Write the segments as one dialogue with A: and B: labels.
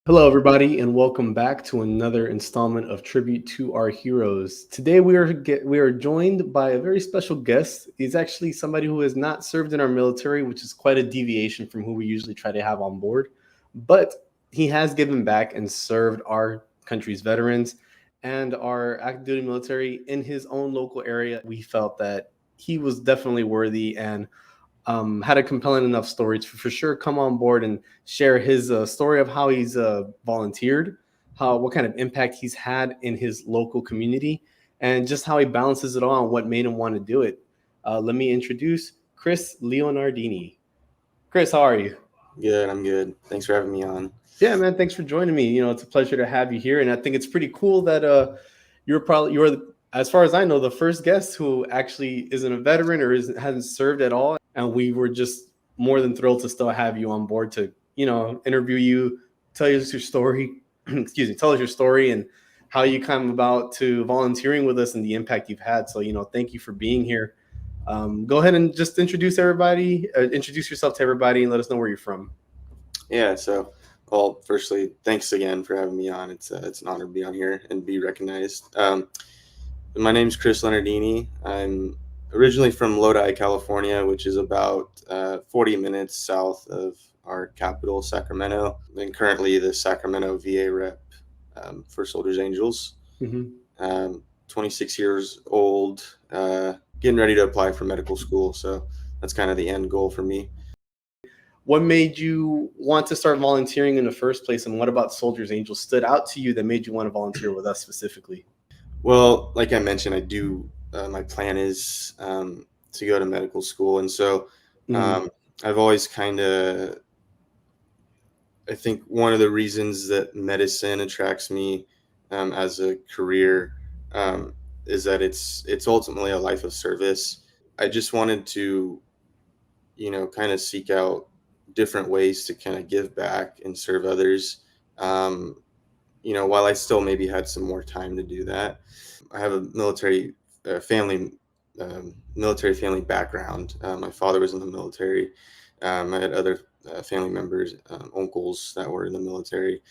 A: Hello, everybody, and welcome back to another installment of Tribute to Our Heroes. Today, we are joined by a very special guest. He's actually somebody who has not served in our military, which is quite a deviation from who we usually try to have on board. But he has given back and served our country's veterans and our active duty military in his own local area. We felt that he was definitely worthy and had a compelling enough story to for sure come on board and share his story of how he's volunteered, how what kind of impact he's had in his local community, and just how he balances it all and what made him want to do it. Let me introduce Chris Leonardini. Chris, how are you?
B: Good, I'm good. Thanks for having me on.
A: Yeah, man, thanks for joining me. It's a pleasure to have you here, and I think it's pretty cool that you're as far as I know the first guest who actually isn't a veteran or hasn't served at all, and we were just more than thrilled to still have you on board to interview you, tell us your story, excuse me, tell us your story and how you come about to volunteering with us and the impact you've had. So thank you for being here. Go ahead and just introduce yourself to everybody, and let us know where you're from.
B: Yeah, well, firstly, thanks again for having me on. It's an honor to be on here and be recognized. My name's Chris Leonardini. I'm originally from Lodi, California, which is about 40 minutes south of our capital, Sacramento. I'm currently the Sacramento VA Rep for Soldiers Angels.
A: Mm-hmm.
B: 26 years old, getting ready to apply for medical school. So that's kind of the end goal for me.
A: What made you want to start volunteering in the first place, and what about Soldiers Angels stood out to you that made you want to volunteer with us specifically?
B: Well, like I mentioned, I do. My plan is to go to medical school, and so I've always I think one of the reasons that medicine attracts me as a career is that it's ultimately a life of service. I just wanted to, kind of seek out different ways to kind of give back and serve others. While I still maybe had some more time to do that. I have a military family background. My father was in the military. I had other family members, uncles that were in the military.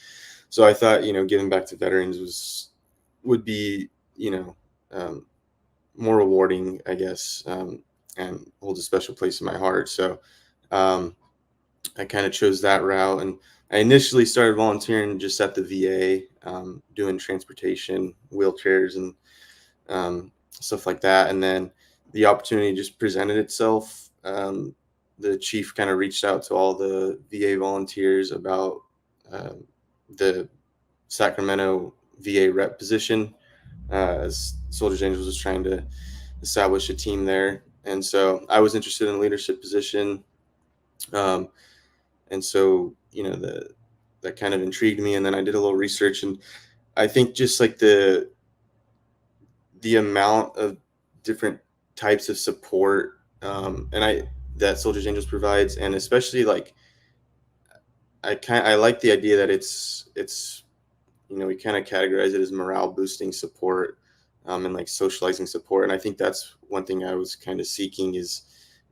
B: So I thought, giving back to veterans would be, more rewarding, I guess, and holds a special place in my heart. So I kind of chose that route, and I initially started volunteering just at the VA, doing transportation, wheelchairs, and stuff like that. And then the opportunity just presented itself. The chief kind of reached out to all the VA volunteers about the Sacramento VA rep position, as Soldiers Angels was trying to establish a team there. And so I was interested in a leadership position. And so, that kind of intrigued me. And then I did a little research, and I think just like the amount of different types of support that Soldiers Angels provides, and especially like I like the idea that it's we kind of categorize it as morale boosting support, and like socializing support. And I think that's one thing I was kind of seeking is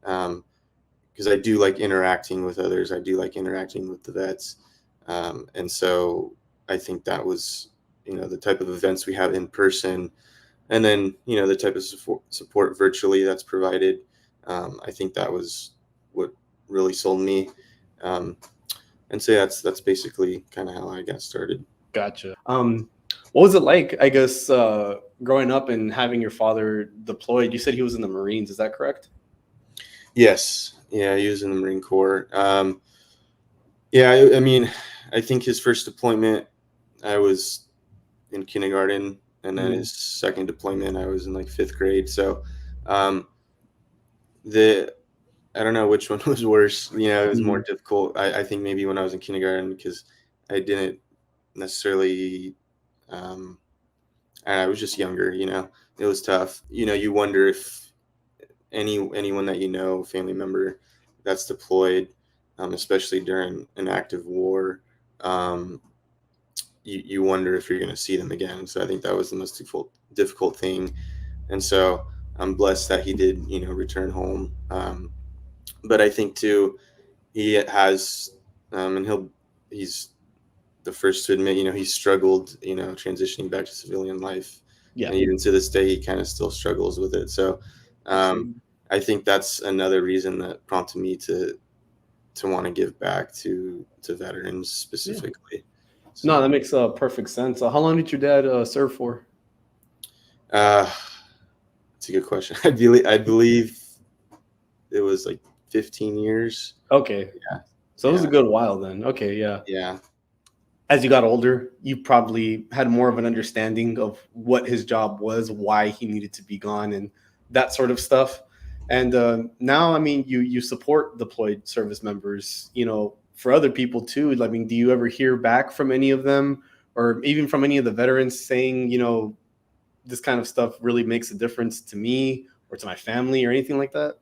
B: because I do like interacting with others. I do like interacting with the vets. And so I think that was, the type of events we have in person, and then, the type of support virtually that's provided. I think that was what really sold me. And so that's basically kind of how I got started.
A: Gotcha. What was it like, I guess, growing up and having your father deployed? You said he was in the Marines. Is that correct?
B: Yes. Yeah, he was in the Marine Corps. I mean, I think his first deployment, I was in kindergarten, and then his second deployment, I was in like 5th grade. So, I don't know which one was worse. It was more difficult. I think maybe when I was in kindergarten, because I didn't necessarily, I was just younger. It was tough. You wonder if anyone that family member that's deployed, especially during an active war, you wonder if you're going to see them again. So I think that was the most difficult thing. And so I'm blessed that he did, return home. But I think too, he has, and he's the first to admit, he struggled, transitioning back to civilian life.
A: Yeah.
B: And even to this day, he kind of still struggles with it. So I think that's another reason that prompted me to want to give back to veterans specifically. So,
A: No, that makes perfect sense. How long did your dad serve for?
B: it's a good question. I believe it was like 15 years.
A: Okay.
B: Yeah.
A: So it was a good while then. Okay, yeah.
B: Yeah.
A: As you got older, you probably had more of an understanding of what his job was, why he needed to be gone, and that sort of stuff. And now, I mean, you support deployed service members, for other people too. I mean, do you ever hear back from any of them, or even from any of the veterans saying, this kind of stuff really makes a difference to me or to my family or anything like that?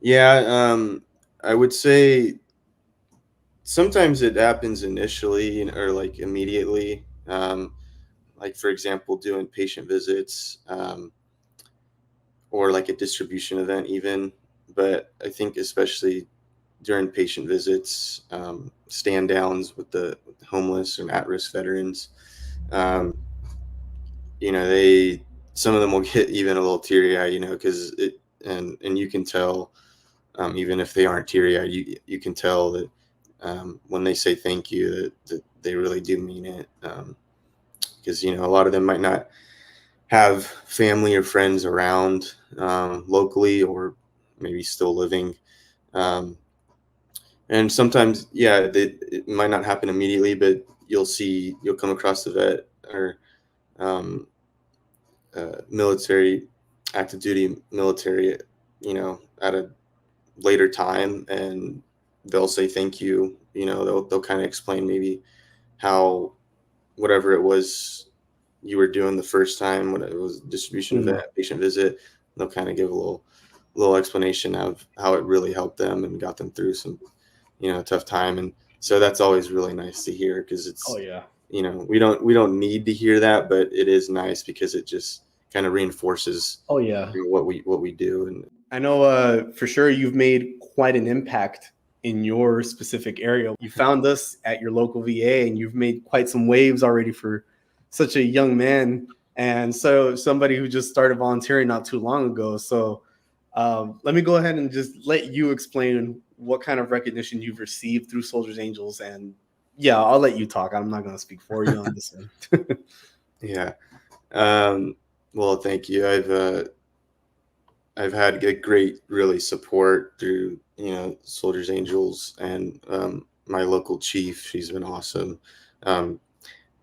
B: Yeah. I would say sometimes it happens initially or like immediately. Like for example, doing patient visits, or like a distribution event even. But I think especially during patient visits, stand downs with the homeless and at-risk veterans, um, some of them will get even a little teary-eyed, because and you can tell, even if they aren't teary-eyed, you can tell that when they say thank you, that they really do mean it, because a lot of them might not have family or friends around, locally, or maybe still living. And sometimes, yeah, it might not happen immediately, but you'll come across the vet or military, active duty military, at a later time, and they'll say thank you. They'll kind of explain maybe how whatever it was you were doing the first time when it was distribution event, patient visit, they'll kind of give a little explanation of how it really helped them and got them through some, tough time. And so that's always really nice to hear, because it's, we don't need to hear that, but it is nice because it just kind of reinforces what we do. And
A: I know for sure you've made quite an impact in your specific area. You found us at your local VA, and you've made quite some waves already for such a young man, and so somebody who just started volunteering not too long ago. So let me go ahead and just let you explain what kind of recognition you've received through Soldiers Angels. And yeah, I'll let you talk. I'm not going to speak for you on this one.
B: Yeah. Well, thank you. I've had a great, really, support through, Soldiers Angels, and my local chief. She's been awesome.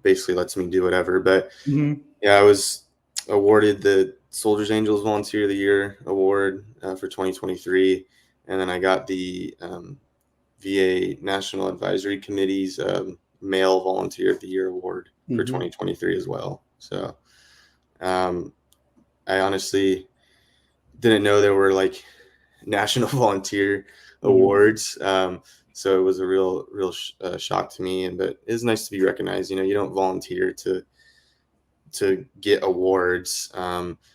B: Basically lets me do whatever. But yeah, I was awarded the Soldiers Angels Volunteer of the Year award for 2023, and then I got the VA National Advisory Committee's Male Volunteer of the Year award for 2023 as well. So I honestly didn't know there were like national volunteer awards. So it was a real shock to me, but it's nice to be recognized. You don't volunteer to get awards.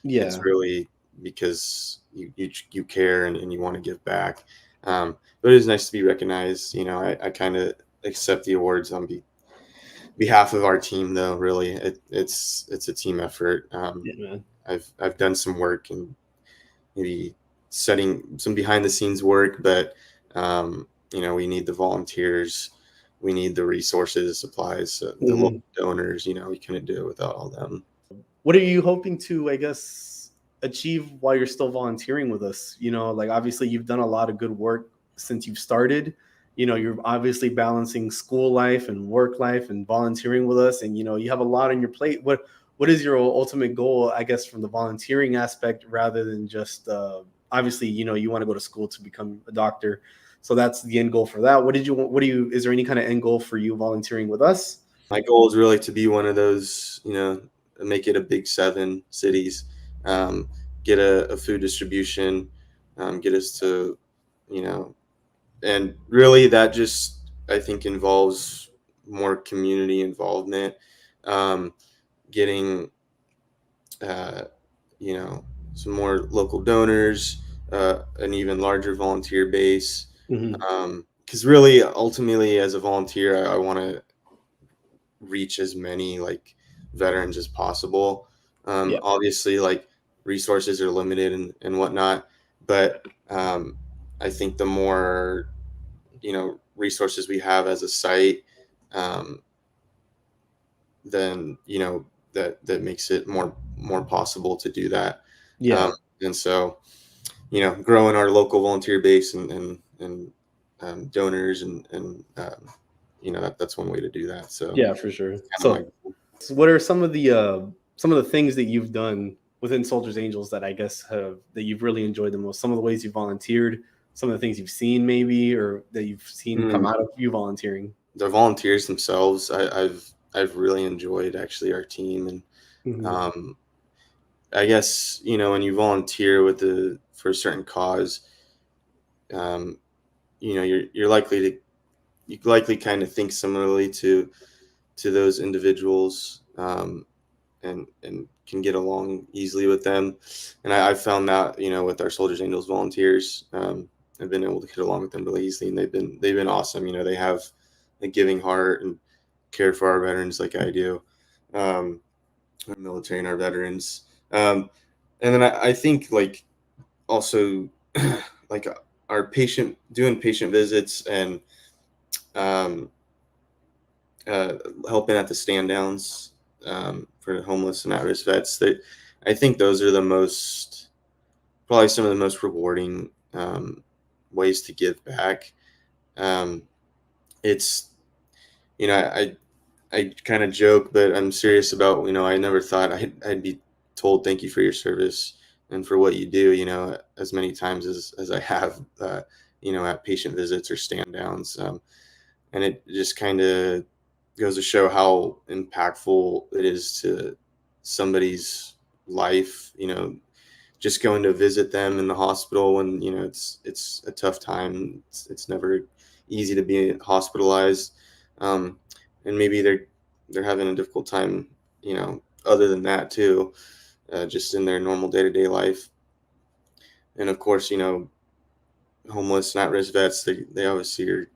B: It's really because you care and you want to give back. But it is nice to be recognized. I kind of accept the awards on behalf of our team, though. Really, it's a team effort. I've done some work and maybe setting some behind the scenes work, but we need the volunteers, we need the resources, supplies, the local donors. We couldn't do it without all them.
A: What are you hoping to, I guess, achieve while you're still volunteering with us? Like obviously you've done a lot of good work since you've started. You're obviously balancing school life and work life and volunteering with us, and you have a lot on your plate. What is your ultimate goal, I guess, from the volunteering aspect, rather than just obviously, you want to go to school to become a doctor. So that's the end goal for that. Is there any kind of end goal for you volunteering with us?
B: My goal is really to be one of those, make it a big 7 cities, get a food distribution, get us to, and really that just, I think, involves more community involvement, getting, some more local donors, an even larger volunteer base. Because really, ultimately, as a volunteer, I want to reach as many like veterans as possible.
A: Yeah.
B: Obviously, like resources are limited and whatnot, but I think the more resources we have as a site, um, then that makes it more possible to do that.
A: Yeah.
B: And so growing our local volunteer base and donors and that's one way to do that. So
A: Yeah, for sure.
B: kind of
A: So, what are some of the things that you've done within Soldiers Angels that I guess that you've really enjoyed the most? Some of the ways you volunteered, some of the things you've seen maybe, or that you've seen come out of you volunteering.
B: the volunteers themselves. I've really enjoyed actually our team, and I guess when you volunteer for a certain cause, you're likely kind of think similarly to those individuals, and can get along easily with them. And I've found that with our Soldiers Angels volunteers, I've been able to get along with them really easily, and they've been awesome. They have a giving heart and care for our veterans like I do, our military and our veterans. And then I think like also like our doing patient visits and um, helping at the stand downs for homeless and at-risk vets. I think those are probably some of the most rewarding ways to give back. It's I kind of joke, but I'm serious about I never thought I'd be told thank you for your service and for what you do as many times as I have at patient visits or stand downs, and it just kind of goes to show how impactful it is to somebody's life, just going to visit them in the hospital when it's a tough time. It's never easy to be hospitalized, and maybe they're having a difficult time other than that too, just in their normal day-to-day life. And of course homeless and at-risk vets, they obviously are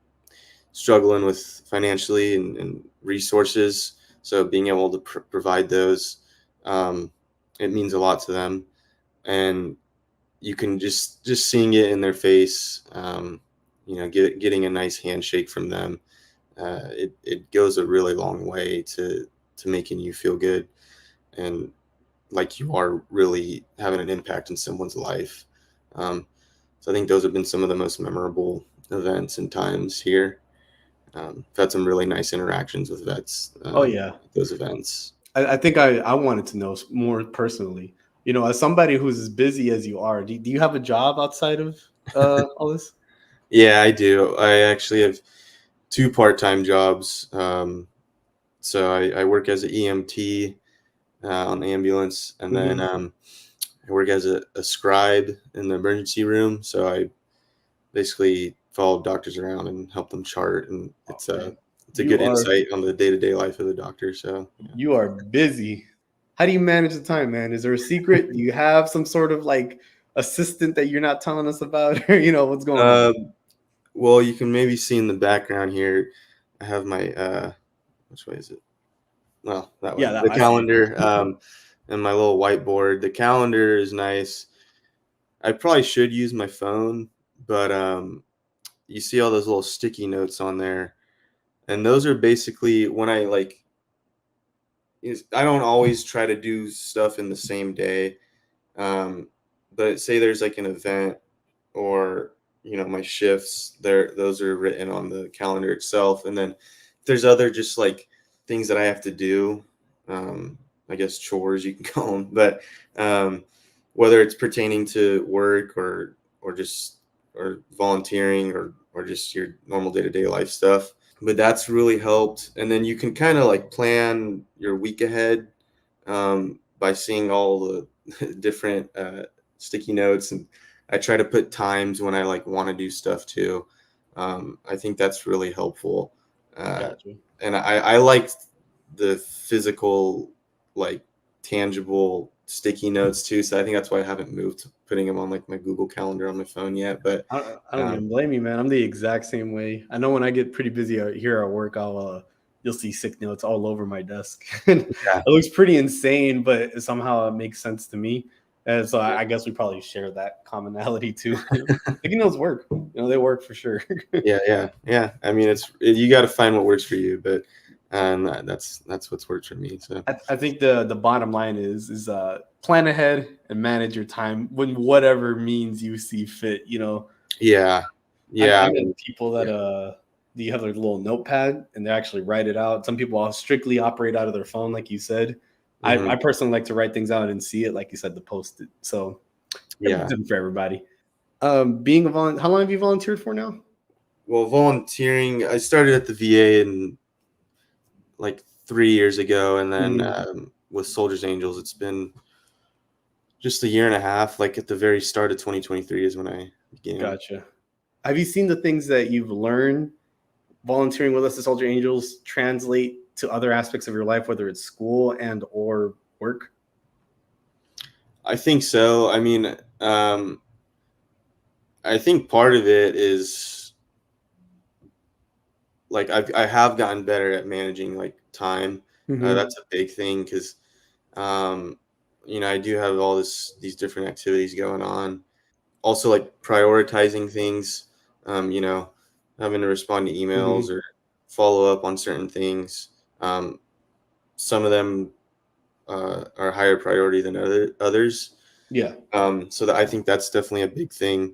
B: struggling with financially and resources, so being able to provide those, it means a lot to them. And you can just seeing it in their face, getting a nice handshake from them, it goes a really long way to making you feel good and like you are really having an impact in someone's life. So I think those have been some of the most memorable events and times here. I've had some really nice interactions with vets.
A: Oh yeah,
B: at those events.
A: I think I wanted to know more personally. As somebody who's as busy as you are, do you have a job outside of all this?
B: Yeah, I do. I actually have two part-time jobs. So I work as an EMT on the ambulance, and then I work as a scribe in the emergency room. So I basically follow doctors around and help them chart, and it's a good insight on the day-to-day life of the doctor. So
A: you are busy. How do you manage the time, man? Is there a secret? Do you have some sort of like assistant that you're not telling us about? What's going on?
B: Well, you can maybe see in the background here, I have my which way is it? Well, that way.
A: Yeah,
B: The calendar, and my little whiteboard. The calendar is nice. I probably should use my phone, but you see all those little sticky notes on there, and those are basically when I don't always try to do stuff in the same day, but say there's like an event or my shifts there, those are written on the calendar itself. And then there's other just like things that I have to do, I guess chores you can call them, but whether it's pertaining to work or volunteering or just your normal day-to-day life stuff. But that's really helped. And then you can kind of like plan your week ahead, by seeing all the different sticky notes. And I try to put times when I want to do stuff too. I think that's really helpful.
A: Gotcha.
B: And I like the physical, tangible sticky notes too. So I think that's why I haven't moved to putting them on my Google Calendar on my phone yet. But
A: I don't even blame you, man. I'm the exact same way. I know when I get pretty busy out here at work, I'll you'll see sick notes all over my desk. And
B: Yeah.
A: it looks pretty insane, but somehow it makes sense to me. And so I guess we probably share that commonality too. Sticky notes work. They work for sure.
B: Yeah. I mean, you got to find what works for you, but that's what's worked for me. So
A: I think the bottom line is plan ahead and manage your time when whatever means you see fit.
B: yeah.
A: I
B: I
A: know
B: mean,
A: people that you have their little notepad and they actually write it out. Some people strictly operate out of their phone, like you said. I
B: mhm.
A: personally like to write things out and see it, like you said, to post it. So it's
B: Yeah.
A: different for everybody. Being a volunteer, how long have you volunteered for now?
B: Well, volunteering, I started at the VA in like 3 years ago, and then
A: Mhm.
B: with Soldiers Angels, it's been just a year and a half. Like at the very start of 2023 is when I began.
A: Gotcha. Have you seen the things that you've learned volunteering with us at Soldier Angels translate to other aspects of your life, whether it's school and or work?
B: I think so. I mean, I think part of it is like I have gotten better at managing like time.
A: Hmm.
B: That's a big thing because um, I do have all these different activities going on. Also, like prioritizing things. Um, you know, having to respond to emails
A: Hmm.
B: or follow up on certain things. Um, some of them are higher priority than others.
A: Yeah.
B: So that I think that's definitely a big thing,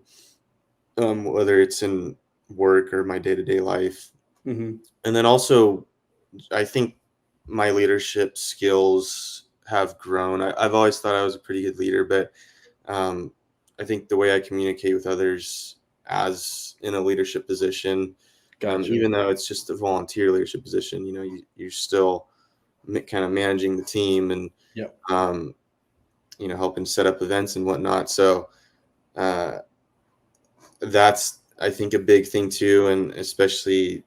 B: whether it's in work or my day to day life.
A: Hmm.
B: And then also, I think my leadership skills have grown. I've always thought I was a pretty good leader, but um, I think the way I communicate with others as in a leadership position,
A: Gotcha.
B: even though it's just a volunteer leadership position, you're still kind of managing the team and
A: Yeah.
B: um, helping set up events and whatnot. So uh, that's I think a big thing too, and especially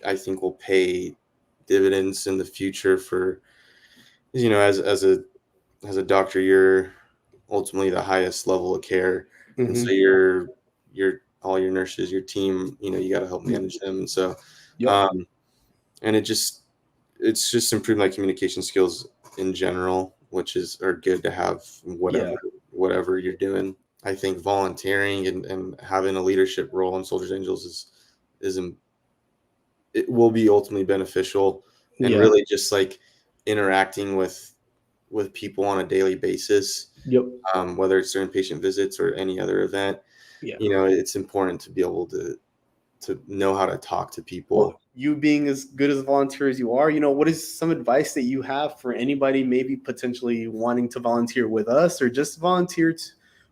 B: I think will pay dividends in the future for as a doctor, you're ultimately the highest level of care, and so
A: Hmm.
B: your all your nurses, your team, you got to help manage them, and so
A: Yep.
B: um, and it's just improved my communication skills in general, which are good to have
A: Yeah.
B: whatever you're doing. I think volunteering and having a leadership role in Soldiers Angels is it will be ultimately beneficial, and
A: Yeah.
B: really just like interacting with people on a daily basis,
A: Yep.
B: whether it's during patient visits or any other event.
A: Yeah.
B: It's important to be able to know how to talk to people.
A: Well, you being as good as a volunteer as you are, what is some advice that you have for anybody maybe potentially wanting to volunteer with us or just volunteer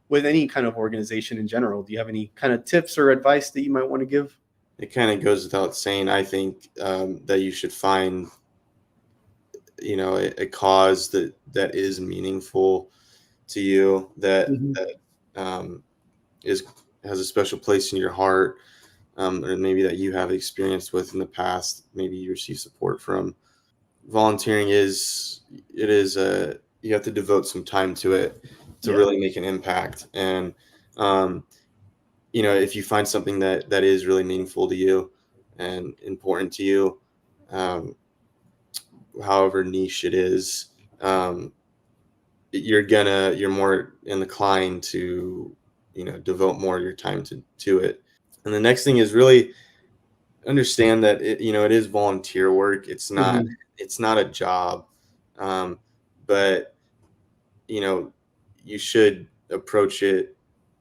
A: with any kind of organization in general? Do you have any kind of tips or advice that you might want to give?
B: It kind of goes without saying, I think, that you should find a cause that is meaningful to you,
A: Hmm.
B: that um, is has a special place in your heart, or maybe that you have experience with in the past, maybe you receive support from. Volunteering is you have to devote some time to it to
A: Yeah.
B: really make an impact, and um, if you find something that is really meaningful to you and important to you, um, however niche it is, um, you're more inclined to devote more of your time to it. And the next thing is really understand that it is volunteer work.
A: Hmm.
B: It's not a job, um, but you know you should approach it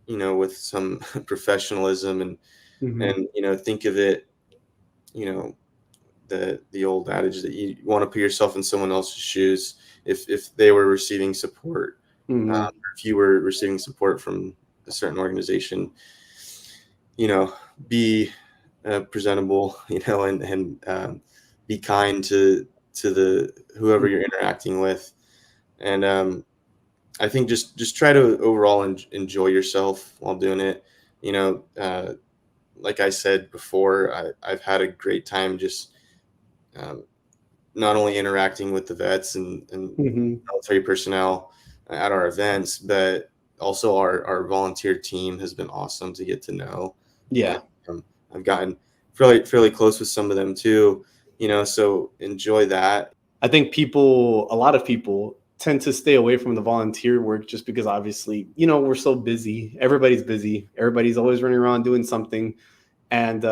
B: with some professionalism,
A: Hmm.
B: and think of it, you know the old adage that you want to put yourself in someone else's shoes. If they were receiving support,
A: Hmm.
B: if you were receiving support from a certain organization, you know, be presentable, and be kind to the whoever you're interacting with, and I think just try to overall enjoy yourself while doing it. You know, like I said before, I've had a great time just um, not only interacting with the vets and
A: Hmm.
B: military personnel at our events, but also our volunteer team has been awesome to get to know. And
A: Yeah.
B: um, I've gotten fairly close with some of them too. so enjoy that.
A: I think a lot of people tend to stay away from the volunteer work just because obviously, we're so busy. Everybody's busy. Everybody's always running around doing something. And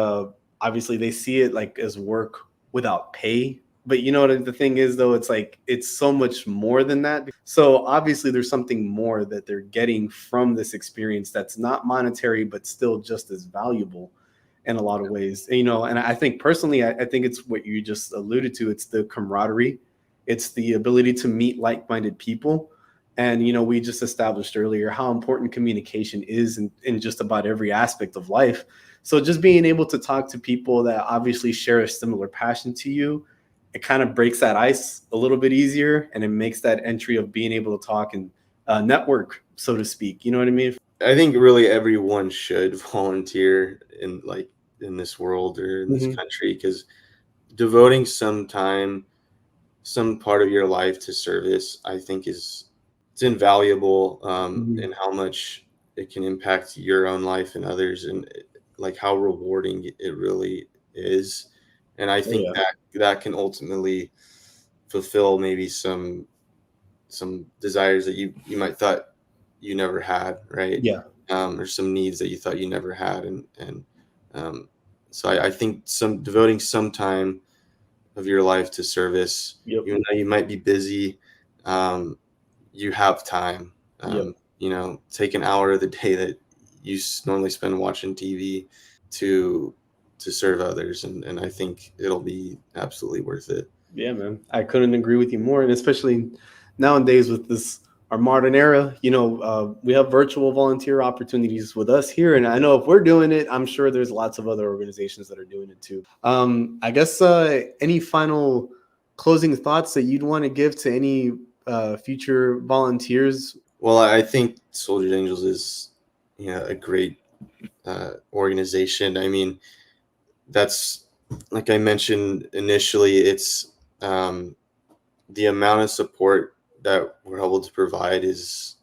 A: obviously they see it like as work without pay. But the thing is though, it's like it's so much more than that. So obviously there's something more that they're getting from this experience that's not monetary but still just as valuable in a lot of ways. And I think personally, I think it's what you just alluded to. It's the camaraderie, it's the ability to meet like-minded people. And we just established earlier how important communication is in just about every aspect of life. So just being able to talk to people that obviously share a similar passion to you, it kind of breaks that ice a little bit easier, and it makes that entry of being able to talk and network, so to speak. You know what I mean?
B: I think really everyone should volunteer in this world or in this
A: Mhm.
B: country, because devoting some time, some part of your life to service, I think it's invaluable,
A: Mhm.
B: and how much it can impact your own life and others, and like how rewarding it really is. And I
A: Oh
B: think
A: yeah.
B: that can ultimately fulfill maybe some desires that you might thought you never had, right?
A: Yeah.
B: Or some needs that you thought you never had, and um, so I think some devoting some time of your life to service,
A: Yep.
B: even though you might be busy, um, you have time.
A: Yep.
B: Take an hour of the day that you normally spend watching TV to serve others, and I think it'll be absolutely worth it.
A: Yeah, man. I couldn't agree with you more. And especially nowadays with this our modern era, we have virtual volunteer opportunities with us here. And I know if we're doing it, I'm sure there's lots of other organizations that are doing it too. I guess any final closing thoughts that you'd want to give to any future volunteers?
B: Well, I think Soldiers Angels is a great organization. I mean, that's like I mentioned initially, it's the amount of support that we're able to provide is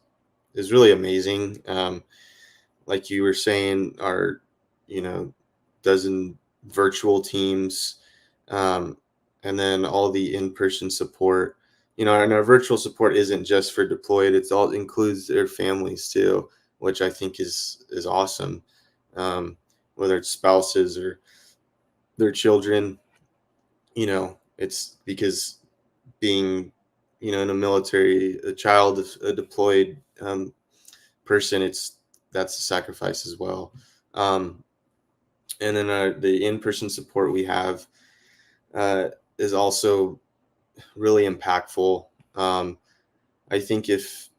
B: really amazing. Like you were saying, our dozen virtual teams, um, and then all the in-person support. And our virtual support isn't just for deployed; it's all includes their families too, which I think is awesome. Whether it's spouses or their children, it's because being in a military, a child of a deployed person, that's a sacrifice as well. um, and then the in-person support we have uh, is also really impactful. I think if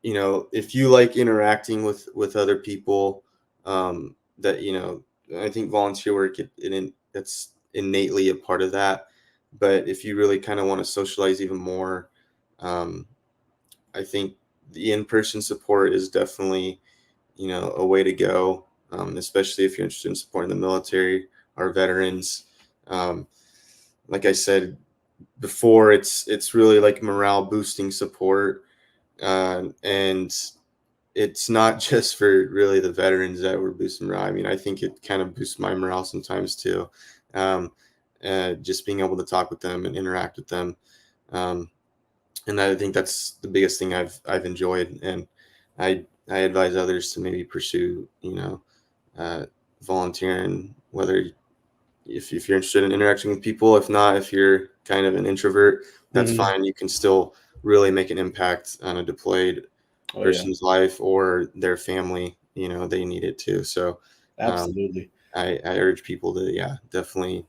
B: you like interacting with other people, that I think volunteer work, that's innately a part of that. But if you really kind of want to socialize even more, um, I think the in-person support is definitely a way to go, especially if you're interested in supporting the military, our veterans. um, like I said before, it's really like morale boosting support, and it's not just for really the veterans that we're boosting morale. I mean, I think it kind of boosts my morale sometimes too. um, just being able to talk with them and interact with them, um, and I think that's the biggest thing I've enjoyed. And I advise others to maybe pursue uh, volunteering, whether if you're interested in interacting with people. If not, if you're kind of an introvert, that's
A: Mhm.
B: fine. You can still really make an impact on a deployed
A: Oh yeah,
B: person's life or their family. They need it too. So um,
A: absolutely.
B: I urge people to, yeah, definitely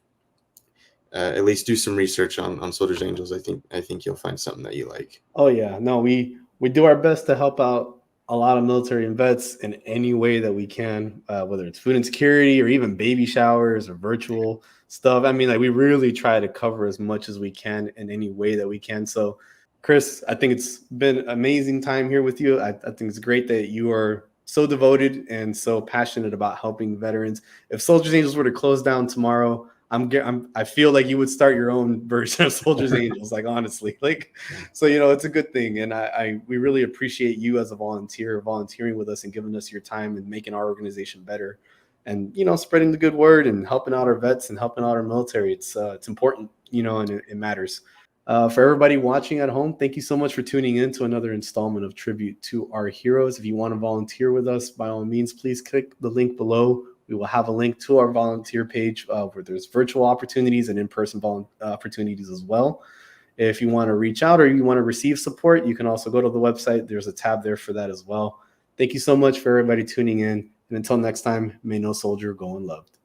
B: at least do some research on Soldiers Angels. I think you'll find something that you like.
A: Oh yeah, no, we do our best to help out a lot of military and vets in any way that we can, whether it's food insecurity or even baby showers or virtual stuff. I mean, like we really try to cover as much as we can in any way that we can. So, Chris, I think it's been amazing time here with you. I think it's great that you are so devoted and so passionate about helping veterans. If Soldiers Angels were to close down tomorrow, I feel like you would start your own version of Soldiers Angels. Like honestly, like so it's a good thing, and we really appreciate you as a volunteer volunteering with us and giving us your time and making our organization better. and spreading the good word and helping out our vets and helping out our military. It's important, and it matters. For everybody watching at home, thank you so much for tuning in to another installment of Tribute to Our Heroes. If you want to volunteer with us, by all means, please click the link below. We will have a link to our volunteer page where there's virtual opportunities and in-person opportunities as well. If you want to reach out or you want to receive support, you can also go to the website. There's a tab there for that as well. Thank you so much for everybody tuning in. And until next time, may no soldier go unloved.